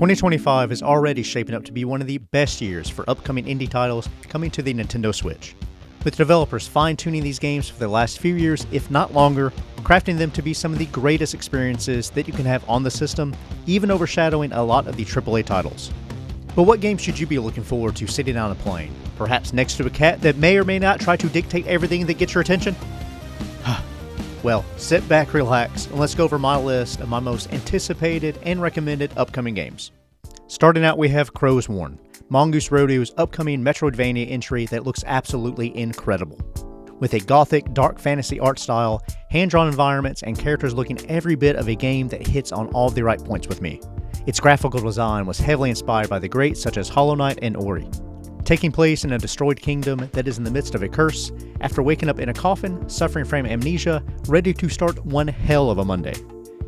2025 is already shaping up to be one of the best years for upcoming indie titles coming to the Nintendo Switch, with developers fine-tuning these games for the last few years, if not longer, crafting them to be some of the greatest experiences that you can have on the system, even overshadowing a lot of the AAA titles. But what games should you be looking forward to sitting down and playing? Perhaps next to a cat that may or may not try to dictate everything that gets your attention? Well, sit back, relax, and let's go over my list of my most anticipated and recommended upcoming games. Starting out, we have Crow's Warn, Mongoose Rodeo's upcoming Metroidvania entry that looks absolutely incredible. With a gothic, dark fantasy art style, hand-drawn environments, and characters looking every bit of a game that hits on all the right points with me. Its graphical design was heavily inspired by the greats such as Hollow Knight and Ori. Taking place in a destroyed kingdom that is in the midst of a curse, after waking up in a coffin, suffering from amnesia, ready to start one hell of a Monday.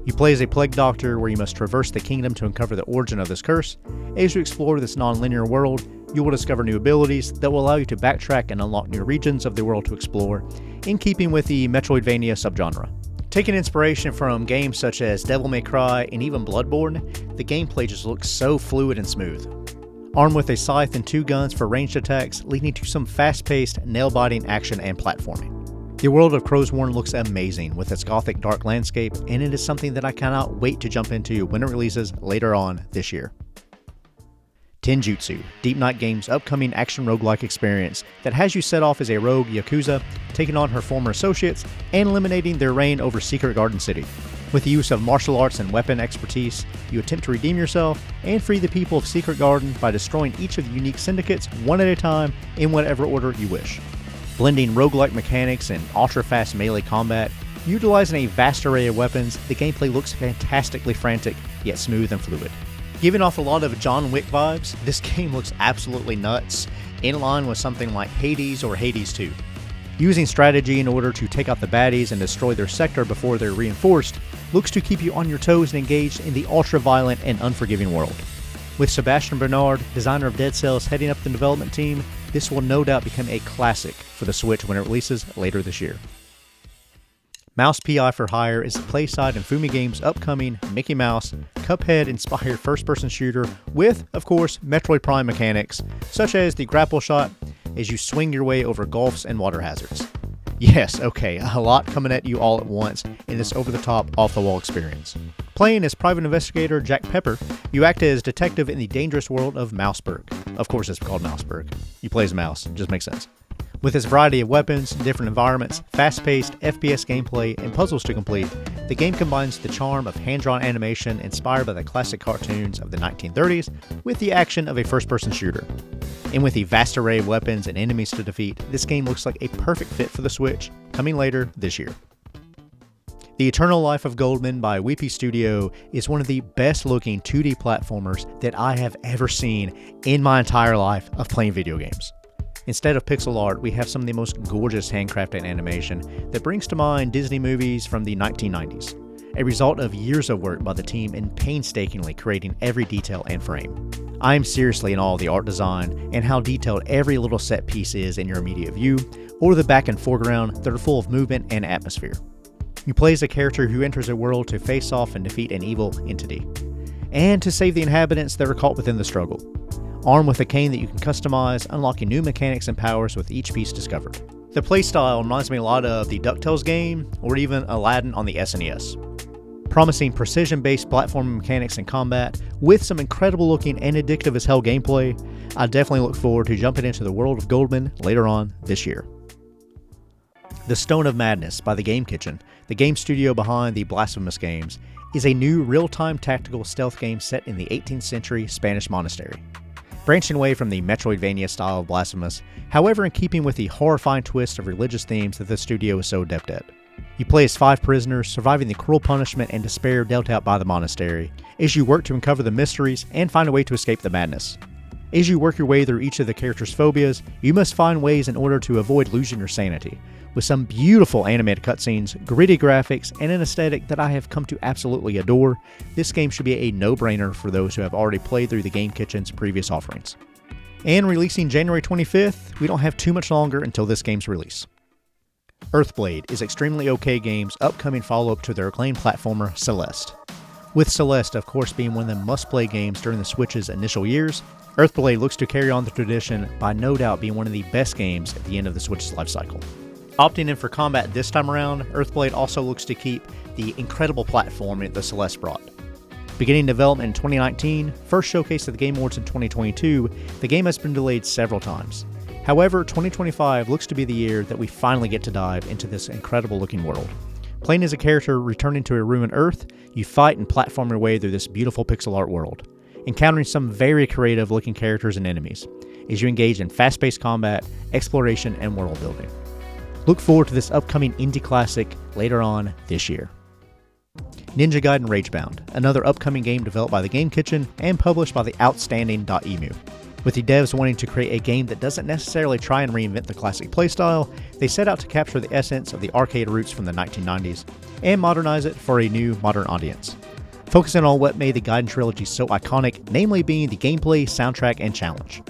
You play as a plague doctor where you must traverse the kingdom to uncover the origin of this curse. As you explore this non-linear world, you will discover new abilities that will allow you to backtrack and unlock new regions of the world to explore, in keeping with the Metroidvania subgenre. Taking inspiration from games such as Devil May Cry and even Bloodborne, the gameplay just looks so fluid and smooth. Armed with a scythe and 2 guns for ranged attacks, leading to some fast-paced, nail-biting action and platforming. The world of Crow's Warn looks amazing with its gothic dark landscape, and it is something that I cannot wait to jump into when it releases later on this year. Tenjutsu, Deep Night Games' upcoming action roguelike experience that has you set off as a rogue Yakuza, taking on her former associates and eliminating their reign over Secret Garden City. With the use of martial arts and weapon expertise, you attempt to redeem yourself and free the people of Secret Garden by destroying each of the unique syndicates one at a time in whatever order you wish. Blending roguelike mechanics and ultra-fast melee combat, utilizing a vast array of weapons, the gameplay looks fantastically frantic, yet smooth and fluid. Giving off a lot of John Wick vibes, this game looks absolutely nuts, in line with something like Hades or Hades 2. Using strategy in order to take out the baddies and destroy their sector before they're reinforced looks to keep you on your toes and engaged in the ultra-violent and unforgiving world. With Sebastian Bernard, designer of Dead Cells, heading up the development team, this will no doubt become a classic for the Switch when it releases later this year. Mouse P.I. for Hire is PlaySide and Fumi Games' upcoming Mickey Mouse, Cuphead-inspired first-person shooter with, of course, Metroid Prime mechanics, such as the grapple shot as you swing your way over gulfs and water hazards. Yes, okay, a lot coming at you all at once in this over-the-top, off-the-wall experience. Playing as private investigator Jack Pepper, you act as detective in the dangerous world of Mouseburg. Of course it's called Mouseburg. You play as a mouse, it just makes sense. With its variety of weapons, different environments, fast-paced FPS gameplay, and puzzles to complete, the game combines the charm of hand-drawn animation inspired by the classic cartoons of the 1930s with the action of a first-person shooter. And with the vast array of weapons and enemies to defeat, this game looks like a perfect fit for the Switch, coming later this year. The Eternal Life of Goldman by Weepy Studio is one of the best-looking 2D platformers that I have ever seen in my entire life of playing video games. Instead of pixel art, we have some of the most gorgeous handcrafted animation that brings to mind Disney movies from the 1990s, a result of years of work by the team in painstakingly creating every detail and frame. I am seriously in awe of the art design and how detailed every little set piece is in your immediate view, or the back and foreground that are full of movement and atmosphere. You play as a character who enters a world to face off and defeat an evil entity, and to save the inhabitants that are caught within the struggle. Armed with a cane that you can customize, unlocking new mechanics and powers with each piece discovered. The playstyle reminds me a lot of the DuckTales game, or even Aladdin on the SNES. Promising precision-based platforming mechanics and combat, with some incredible looking and addictive as hell gameplay, I definitely look forward to jumping into the world of Goldman later on this year. The Stone of Madness by The Game Kitchen, the game studio behind the Blasphemous games, is a new real-time tactical stealth game set in the 18th century Spanish monastery. Branching away from the Metroidvania style of Blasphemous, however in keeping with the horrifying twist of religious themes that the studio is so adept at. You play as 5 prisoners, surviving the cruel punishment and despair dealt out by the monastery, as you work to uncover the mysteries and find a way to escape the madness. As you work your way through each of the characters' phobias, you must find ways in order to avoid losing your sanity, with some beautiful animated cutscenes, gritty graphics, and an aesthetic that I have come to absolutely adore. This game should be a no-brainer for those who have already played through the Game Kitchen's previous offerings. And releasing January 25th, we don't have too much longer until this game's release. Earthblade is Extremely OK Games' upcoming follow-up to their acclaimed platformer, Celeste. With Celeste, of course, being one of the must-play games during the Switch's initial years, Earthblade looks to carry on the tradition by no doubt being one of the best games at the end of the Switch's lifecycle. Opting in for combat this time around, Earthblade also looks to keep the incredible platform that Celeste brought. Beginning development in 2019, first showcased at the Game Awards in 2022, the game has been delayed several times. However, 2025 looks to be the year that we finally get to dive into this incredible looking world. Playing as a character returning to a ruined Earth, you fight and platform your way through this beautiful pixel art world, encountering some very creative looking characters and enemies as you engage in fast-paced combat, exploration, and world building. Look forward to this upcoming indie classic later on this year. Ninja Gaiden Ragebound, another upcoming game developed by the Game Kitchen and published by the outstanding .emu. With the devs wanting to create a game that doesn't necessarily try and reinvent the classic playstyle, they set out to capture the essence of the arcade roots from the 1990s and modernize it for a new, modern audience. Focusing on what made the Gaiden trilogy so iconic, namely being the gameplay, soundtrack, and challenge.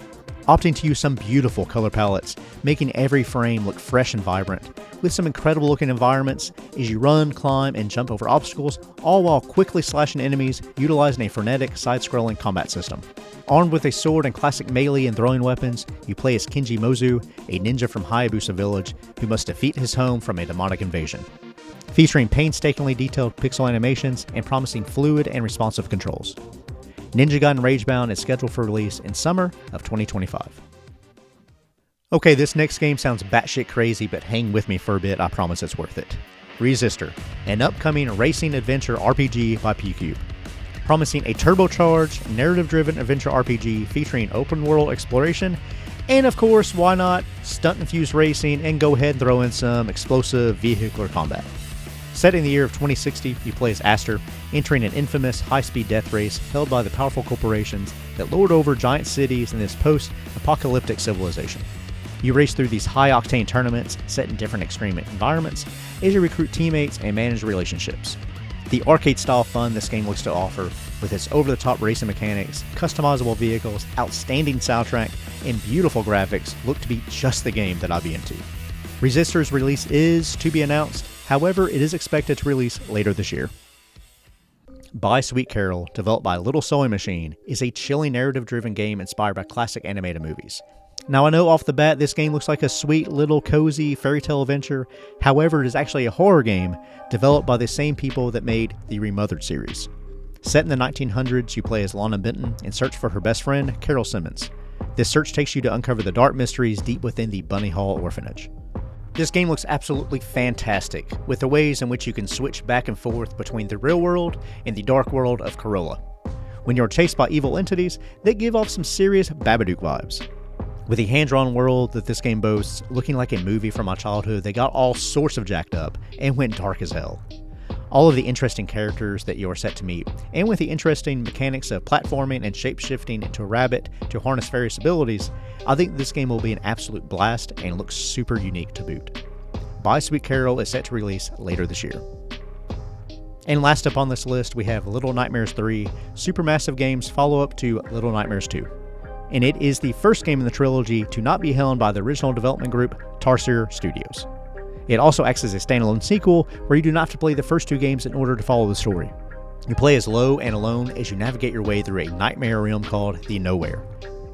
Opting to use some beautiful color palettes, making every frame look fresh and vibrant, with some incredible looking environments as you run, climb, and jump over obstacles, all while quickly slashing enemies utilizing a frenetic side-scrolling combat system. Armed with a sword and classic melee and throwing weapons, you play as Kenji Mozu, a ninja from Hayabusa Village who must defeat his home from a demonic invasion. Featuring painstakingly detailed pixel animations and promising fluid and responsive controls. Ninja Gaiden Ragebound is scheduled for release in summer of 2025. Okay, this next game sounds batshit crazy, but hang with me for a bit, I promise it's worth it. Resistor, an upcoming racing adventure RPG by P-Cube. Promising a turbocharged, narrative-driven adventure RPG featuring open-world exploration, and of course, why not, stunt-infused racing and go ahead and throw in some explosive vehicular combat. Set in the year of 2060, you play as Aster, entering an infamous high-speed death race held by the powerful corporations that lord over giant cities in this post-apocalyptic civilization. You race through these high-octane tournaments set in different extreme environments as you recruit teammates and manage relationships. The arcade-style fun this game looks to offer, with its over-the-top racing mechanics, customizable vehicles, outstanding soundtrack, and beautiful graphics, look to be just the game that I'd be into. Resistor's release is to be announced, however, it is expected to release later this year. By Sweet Carol, developed by Little Sewing Machine, is a chilling narrative-driven game inspired by classic animated movies. Now I know off the bat this game looks like a sweet little cozy fairy tale adventure, however it is actually a horror game developed by the same people that made the Remothered series. Set in the 1900s, you play as Lana Benton and search for her best friend, Carol Simmons. This search takes you to uncover the dark mysteries deep within the Bunny Hall orphanage. This game looks absolutely fantastic, with the ways in which you can switch back and forth between the real world and the dark world of Corolla. When you're chased by evil entities, they give off some serious Babadook vibes. With the hand-drawn world that this game boasts, looking like a movie from my childhood, they got all sorts of jacked up and went dark as hell. All of the interesting characters that you are set to meet, and with the interesting mechanics of platforming and shape-shifting into a rabbit to harness various abilities, I think this game will be an absolute blast and looks super unique to boot. By Sweet Carol is set to release later this year. And last up on this list, we have Little Nightmares 3, Supermassive Games follow-up to Little Nightmares 2. And it is the first game in the trilogy to not be helmed by the original development group, Tarsier Studios. It also acts as a standalone sequel where you do not have to play the first two games in order to follow the story. You play as Lo and alone as you navigate your way through a nightmare realm called the Nowhere.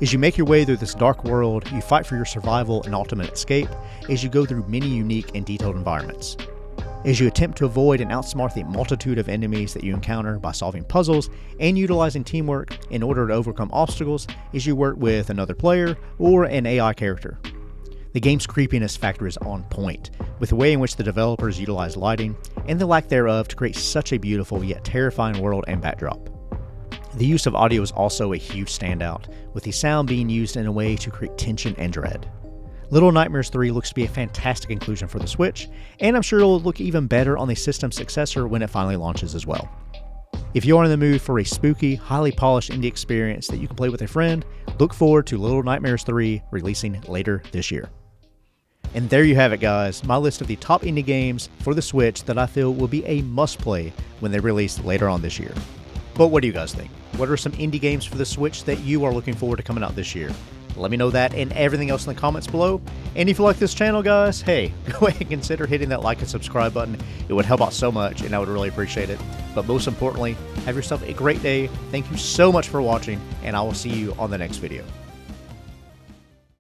As you make your way through this dark world, you fight for your survival and ultimate escape as you go through many unique and detailed environments. As you attempt to avoid and outsmart the multitude of enemies that you encounter by solving puzzles and utilizing teamwork in order to overcome obstacles as you work with another player or an AI character. The game's creepiness factor is on point, with the way in which the developers utilize lighting and the lack thereof to create such a beautiful yet terrifying world and backdrop. The use of audio is also a huge standout, with the sound being used in a way to create tension and dread. Little Nightmares 3 looks to be a fantastic inclusion for the Switch, and I'm sure it will look even better on the system's successor when it finally launches as well. If you are in the mood for a spooky, highly polished indie experience that you can play with a friend, look forward to Little Nightmares 3 releasing later this year. And there you have it, guys, my list of the top indie games for the Switch that I feel will be a must-play when they release later on this year. But what do you guys think? What are some indie games for the Switch that you are looking forward to coming out this year? Let me know that and everything else in the comments below. And if you like this channel, guys, hey, go ahead and consider hitting that like and subscribe button. It would help out so much, and I would really appreciate it. But most importantly, have yourself a great day. Thank you so much for watching, and I will see you on the next video.